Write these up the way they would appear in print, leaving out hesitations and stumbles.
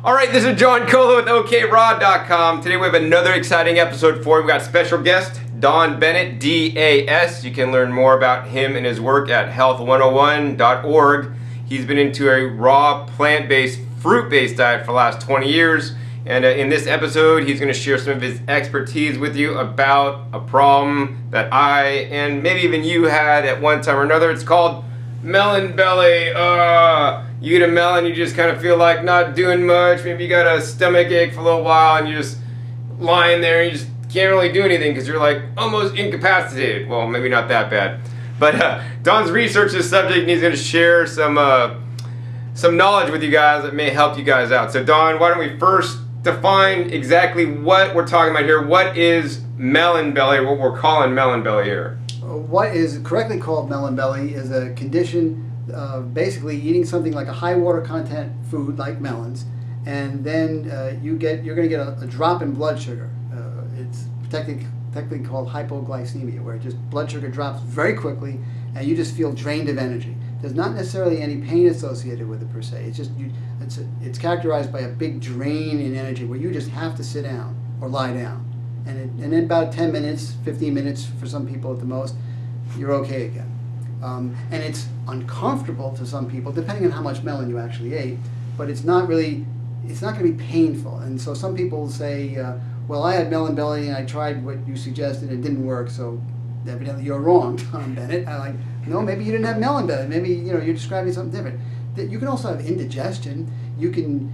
All right, this is John Colo with OKRod.com. Today we have another exciting episode for you. We've got special guest, Don Bennett, D.A.S. You can learn more about him and his work at health101.org. He's been into a raw, plant-based, fruit-based diet for the last 20 years. And in this episode, he's going to share some of his expertise with you about a problem that I and maybe even you had at one time or another. It's called melon belly. You eat a melon, you just kind of feel like not doing much. Maybe you got a stomach ache for a little while and you're just lying there and you just can't really do anything because you're like almost incapacitated. Well, maybe not that bad. But Don's researched this subject and he's going to share some knowledge with you guys that may help you guys out. So Don, why don't we first define exactly what we're talking about here. What is melon belly, what we're calling melon belly here? What is correctly called melon belly is a condition of basically eating something like a high water content food like melons, and then you're going to get a drop in blood sugar. It's technically called hypoglycemia, where just blood sugar drops very quickly and you just feel drained of energy. There's not necessarily any pain associated with it per se. It's just it's characterized by a big drain in energy where you just have to sit down or lie down, and in about 10 minutes, 15 minutes for some people at the most, you're okay again. And it's uncomfortable to some people, depending on how much melon you actually ate, but it's not going to be painful. And so some people say, well, I had melon belly and I tried what you suggested and it didn't work, so evidently you're wrong, Don Bennett. I'm like, no, maybe you didn't have melon belly. Maybe, you're describing something different. You can also have indigestion. You can,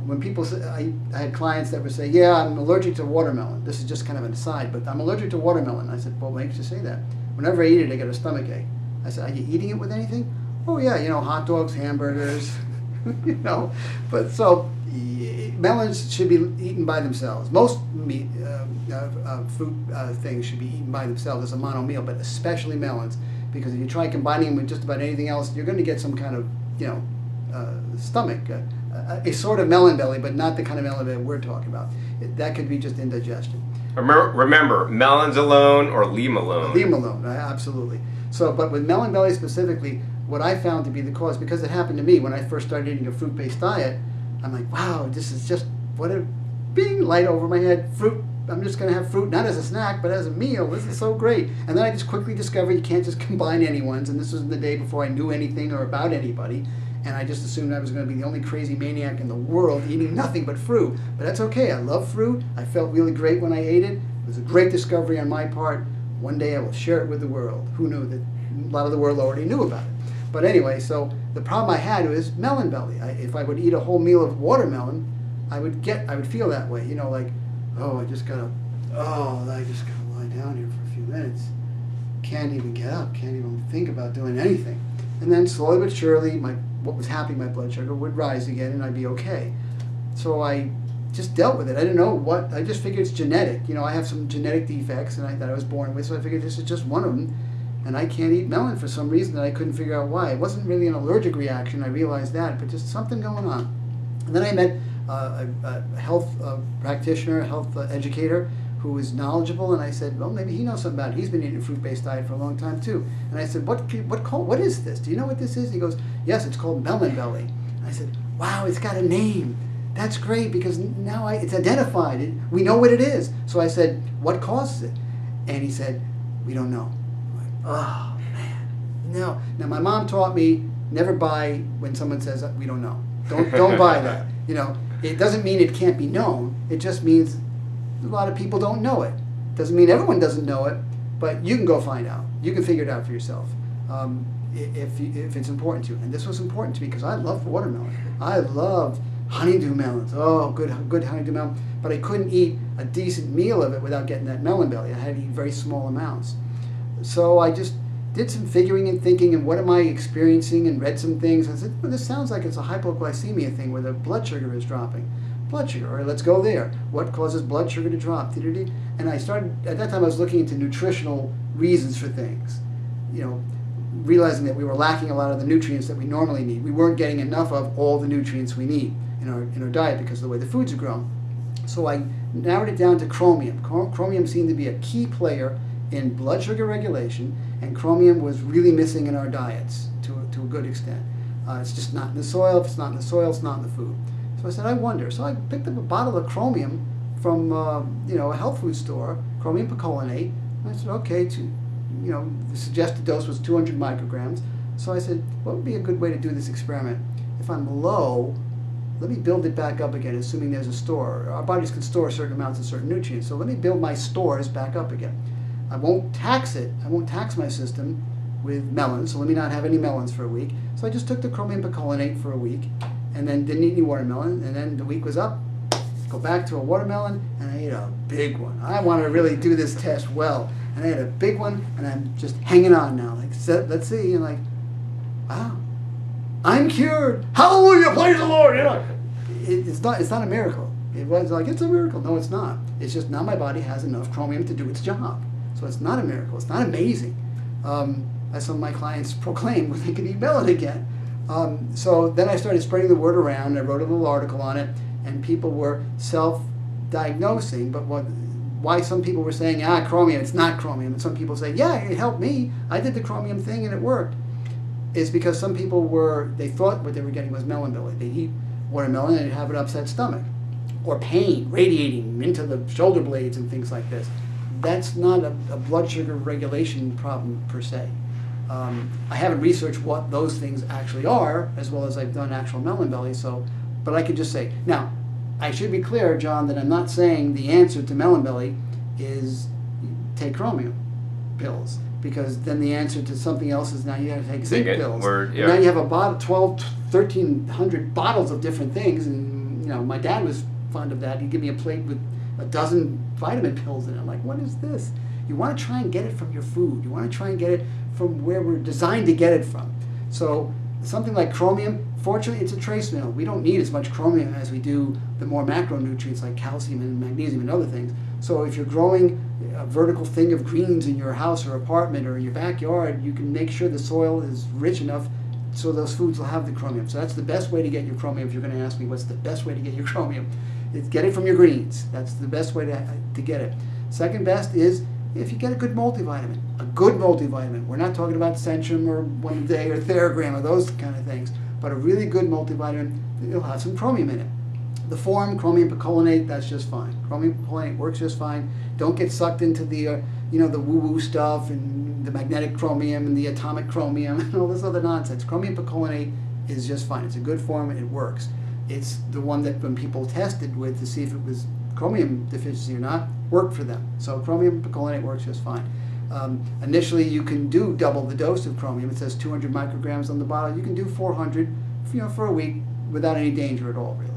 when people say, I had clients that would say, yeah, I'm allergic to watermelon. This is just kind of an aside, but I'm allergic to watermelon. I said, well, what makes you say that? Whenever I eat it, I get a stomach ache. I said, are you eating it with anything? Oh yeah, hot dogs, hamburgers, But so melons should be eaten by themselves. Most meat, fruit things should be eaten by themselves as a mono meal, but especially melons, because if you try combining them with just about anything else, you're going to get some kind of stomach, a sort of melon belly, but not the kind of melon belly we're talking about. That could be just indigestion. Remember, melons alone or leave them alone. Leave them alone, absolutely. So, but with melon belly specifically, what I found to be the cause, because it happened to me when I first started eating a fruit-based diet, I'm like, wow, this is just being light over my head. Fruit, I'm just going to have fruit, not as a snack, but as a meal. This is so great. And then I just quickly discovered you can't just combine any ones, and this was the day before I knew anything or about anybody, and I just assumed I was going to be the only crazy maniac in the world eating nothing but fruit. But that's okay. I love fruit. I felt really great when I ate it. It was a great discovery on my part. One day I will share it with the world. Who knew that a lot of the world already knew about it? But anyway, so the problem I had was melon belly. If I would eat a whole meal of watermelon, I would feel that way. Like, I just gotta lie down here for a few minutes. Can't even get up. Can't even think about doing anything. And then slowly but surely, what was happening, my blood sugar would rise again, and I'd be okay. So I just dealt with it. I didn't know what. I just figured it's genetic. I have some genetic defects that I was born with, so I figured this is just one of them. And I can't eat melon for some reason that I couldn't figure out why. It wasn't really an allergic reaction, I realized that, but just something going on. And then I met a health practitioner, a health educator who was knowledgeable, and I said, well, maybe he knows something about it. He's been eating a fruit-based diet for a long time too. And I said, what is this? Do you know what this is? He goes, yes, it's called melon belly. And I said, wow, it's got a name. That's great, because now it's identified. We know what it is. So I said, what causes it? And he said, we don't know. I'm like, oh, man. No. Now, my mom taught me never buy when someone says we don't know. Don't buy that. It doesn't mean it can't be known. It just means a lot of people don't know it. Doesn't mean everyone doesn't know it, but you can go find out. You can figure it out for yourself if it's important to you. And this was important to me because I love watermelon. I love honeydew melons. Oh, good honeydew melon. But I couldn't eat a decent meal of it without getting that melon belly. I had to eat very small amounts. So I just did some figuring and thinking, and what am I experiencing, and read some things. I said, well, this sounds like it's a hypoglycemia thing where the blood sugar is dropping. Blood sugar, all right, let's go there. What causes blood sugar to drop? And I started, at that time I was looking into nutritional reasons for things. Realizing that we were lacking a lot of the nutrients that we normally need. We weren't getting enough of all the nutrients we need in our diet because of the way the foods are grown. So I narrowed it down to chromium. Chromium seemed to be a key player in blood sugar regulation, and chromium was really missing in our diets to a good extent. It's just not in the soil. If it's not in the soil, it's not in the food. So I said, I wonder. So I picked up a bottle of chromium from a health food store, chromium picolinate. And I said, okay, the suggested dose was 200 micrograms. So I said, what would be a good way to do this experiment? If I'm low, let me build it back up again, assuming there's a store. Our bodies can store certain amounts of certain nutrients. So let me build my stores back up again. I won't tax it. I won't tax my system with melons, so let me not have any melons for a week. So I just took the chromium picolinate for a week, and then didn't eat any watermelon, and then the week was up, go back to a watermelon, and I ate a big one. I want to really do this test well. And I ate a big one, and I'm just hanging on now. Like, so, let's see, and like, wow, I'm cured. Hallelujah, praise the Lord. It's not a miracle. It was like, it's a miracle. No, it's not. It's just now my body has enough chromium to do its job. So it's not a miracle. It's not amazing. As some of my clients proclaim, when they could eat melon again. So then I started spreading the word around. I wrote a little article on it, and people were self-diagnosing. But why some people were saying, chromium, it's not chromium, and some people say, yeah, it helped me. I did the chromium thing and it worked. Is because some people they thought what they were getting was melon belly. They eat watermelon and they'd have an upset stomach, or pain radiating into the shoulder blades and things like this. That's not a blood sugar regulation problem per se. I haven't researched what those things actually are, as well as I've done actual melon belly, but I could just say. Now, I should be clear, John, that I'm not saying the answer to melon belly is take chromium pills, because then the answer to something else is now you got to take zinc pills. Yeah. Now you have a bottle, 1,300 bottles of different things, and my dad was fond of that. He'd give me a plate with a dozen vitamin pills in it. I'm like, what is this? You want to try and get it from your food. You want to try and get it from where we're designed to get it from. So something like chromium, fortunately, it's a trace mineral. We don't need as much chromium as we do the more macronutrients like calcium and magnesium and other things. So if you're growing a vertical thing of greens in your house or apartment or in your backyard, you can make sure the soil is rich enough so those foods will have the chromium. So that's the best way to get your chromium. If you're going to ask me what's the best way to get your chromium, is get it from your greens. That's the best way to get it. Second best is if you get a good multivitamin. A good multivitamin. We're not talking about Centrum or One A Day or Theragram or those kind of things, but a really good multivitamin, it'll have some chromium in it. The form, chromium picolinate, that's just fine. Chromium picolinate works just fine. Don't get sucked into the the woo-woo stuff and the magnetic chromium and the atomic chromium and all this other nonsense. Chromium picolinate is just fine. It's a good form and it works. It's the one that when people tested with to see if it was chromium deficiency or not, worked for them. So chromium picolinate works just fine. Initially, you can do double the dose of chromium. It says 200 micrograms on the bottle. You can do 400, for a week without any danger at all, really.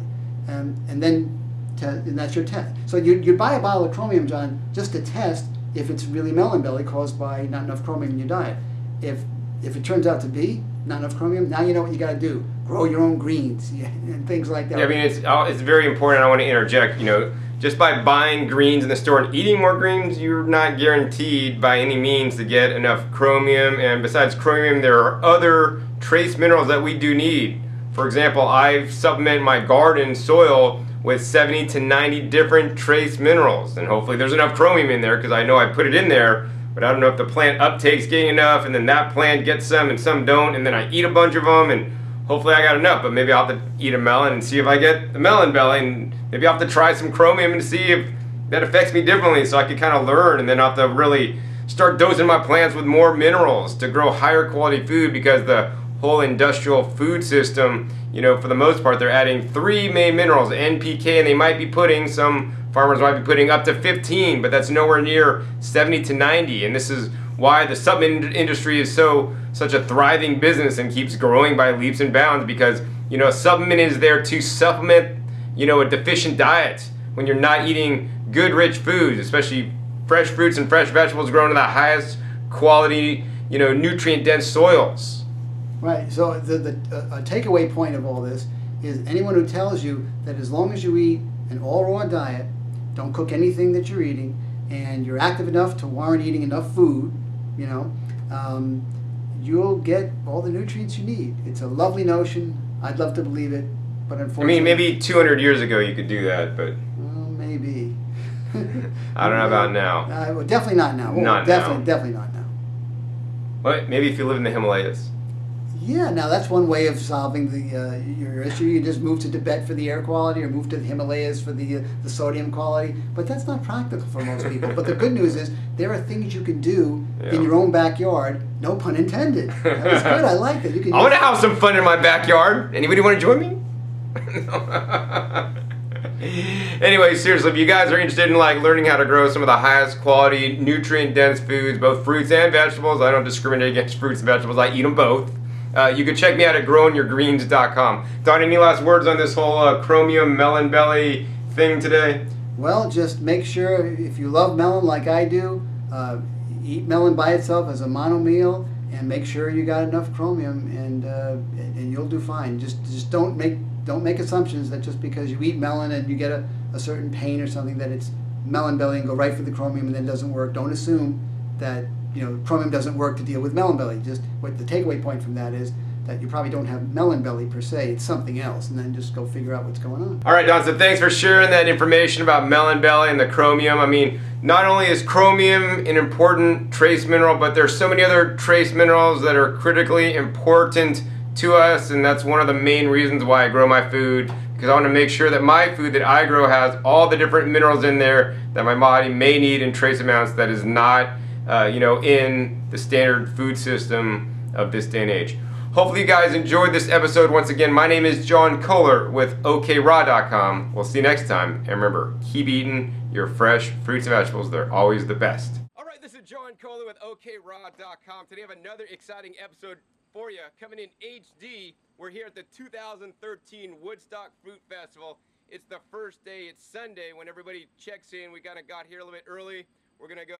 And then that's your test. So you'd buy a bottle of chromium, John, just to test if it's really melon belly caused by not enough chromium in your diet. If it turns out to be not enough chromium, now you know what you got to do. Grow your own greens and things like that. Yeah, I mean, it's very important. I want to interject, just by buying greens in the store and eating more greens, you're not guaranteed by any means to get enough chromium. And besides chromium, there are other trace minerals that we do need. For example, I supplement my garden soil with 70 to 90 different trace minerals. And hopefully there's enough chromium in there because I know I put it in there, but I don't know if the plant uptake's getting enough, and then that plant gets some and some don't, and then I eat a bunch of them, and hopefully I got enough. But maybe I'll have to eat a melon and see if I get the melon belly, and maybe I'll have to try some chromium and see if that affects me differently so I can kind of learn, and then I'll have to really start dosing my plants with more minerals to grow higher quality food, because the whole industrial food system, for the most part, they're adding 3 main minerals, NPK, and they might be putting, some farmers might be putting up to 15, but that's nowhere near 70 to 90. And this is why the supplement industry is such a thriving business and keeps growing by leaps and bounds, because, a supplement is there to supplement, a deficient diet when you're not eating good, rich foods, especially fresh fruits and fresh vegetables grown in the highest quality, nutrient-dense soils. Right. So a takeaway point of all this is anyone who tells you that as long as you eat an all-raw diet, don't cook anything that you're eating, and you're active enough to warrant eating enough food, you'll get all the nutrients you need. It's a lovely notion. I'd love to believe it, but unfortunately... I mean, maybe 200 years ago you could do that, but... Well, maybe. I don't know about now. Well, definitely not now. Well, Not definitely, now. Definitely not now. But maybe if you live in the Himalayas. Yeah, now that's one way of solving your issue. You just move to Tibet for the air quality, or move to the Himalayas for the sodium quality. But that's not practical for most people. But the good news is there are things you can do in your own backyard. No pun intended. That was good. I like that. You can. I want to have some fun in my backyard. Anybody want to join me? Anyway, seriously, if you guys are interested in like learning how to grow some of the highest quality, nutrient-dense foods, both fruits and vegetables, I don't discriminate against fruits and vegetables. I eat them both. You can check me out at growingyourgreens.com. Don, any last words on this whole Chromium melon belly thing today? Well, just make sure if you love melon like I do, eat melon by itself as a mono meal, and make sure you got enough chromium, and you'll do fine. Just don't make assumptions that just because you eat melon and you get a certain pain or something that it's melon belly and go right for the chromium and then it doesn't work. Don't assume that chromium doesn't work to deal with melon belly. Just what the takeaway point from that is that you probably don't have melon belly per se. It's something else, and then just go figure out what's going on. All right, Don, so thanks for sharing that information about melon belly and the chromium. I mean, not only is chromium an important trace mineral, but there's so many other trace minerals that are critically important to us, and that's one of the main reasons why I grow my food, because I want to make sure that my food that I grow has all the different minerals in there that my body may need in trace amounts that is not in the standard food system of this day and age. Hopefully you guys enjoyed this episode. Once again, my name is John Kohler with OKRaw.com. We'll see you next time. And remember, keep eating your fresh fruits and vegetables. They're always the best. All right, this is John Kohler with OKRaw.com. Today I have another exciting episode for you. Coming in HD, we're here at the 2013 Woodstock Fruit Festival. It's the first day. It's Sunday when everybody checks in. We kind of got here a little bit early. We're going to go